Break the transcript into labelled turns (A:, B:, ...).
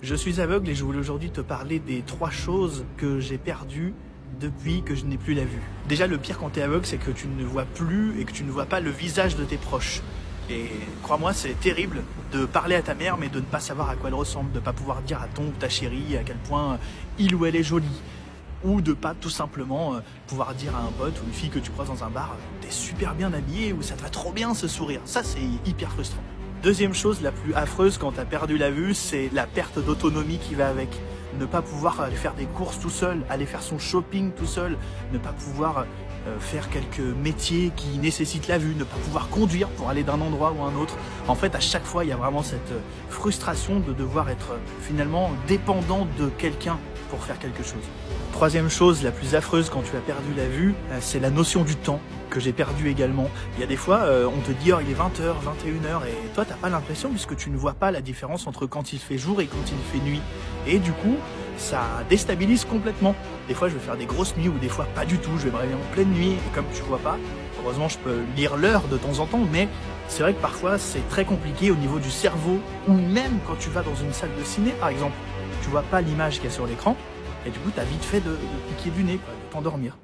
A: Je suis aveugle et je voulais aujourd'hui te parler des 3 choses que j'ai perdues depuis que je n'ai plus la vue. Déjà, le pire quand t'es aveugle, c'est que tu ne vois plus et que tu ne vois pas le visage de tes proches. Et crois-moi, c'est terrible de parler à ta mère mais de ne pas savoir à quoi elle ressemble, de ne pas pouvoir dire à ton ou ta chérie à quel point il ou elle est jolie. Ou de pas tout simplement pouvoir dire à un pote ou une fille que tu croises dans un bar, t'es super bien habillé ou ça te va trop bien ce sourire. Ça, c'est hyper frustrant. Deuxième chose la plus affreuse quand t'as perdu la vue, c'est la perte d'autonomie qui va avec. Ne pas pouvoir aller faire des courses tout seul, aller faire son shopping tout seul, ne pas pouvoir faire quelques métiers qui nécessitent la vue, ne pas pouvoir conduire pour aller d'un endroit ou un autre. En fait, à chaque fois, il y a vraiment cette frustration de devoir être finalement dépendant de quelqu'un pour faire quelque chose. Troisième chose la plus affreuse quand tu as perdu la vue, c'est la notion du temps que j'ai perdu également. Il y a des fois, on te dit oh, il est 20h, 21h et toi t'as pas l'impression puisque tu ne vois pas la différence entre quand il fait jour et quand il fait nuit. Et du coup, ça déstabilise complètement. Des fois je vais faire des grosses nuits ou des fois pas du tout, je vais me réveiller en pleine nuit et comme tu vois pas, heureusement je peux lire l'heure de temps en temps, mais c'est vrai que parfois c'est très compliqué au niveau du cerveau ou même quand tu vas dans une salle de ciné par exemple, tu vois pas l'image qu'il y a sur l'écran et du coup t'as vite fait de piquer du nez, de t'endormir.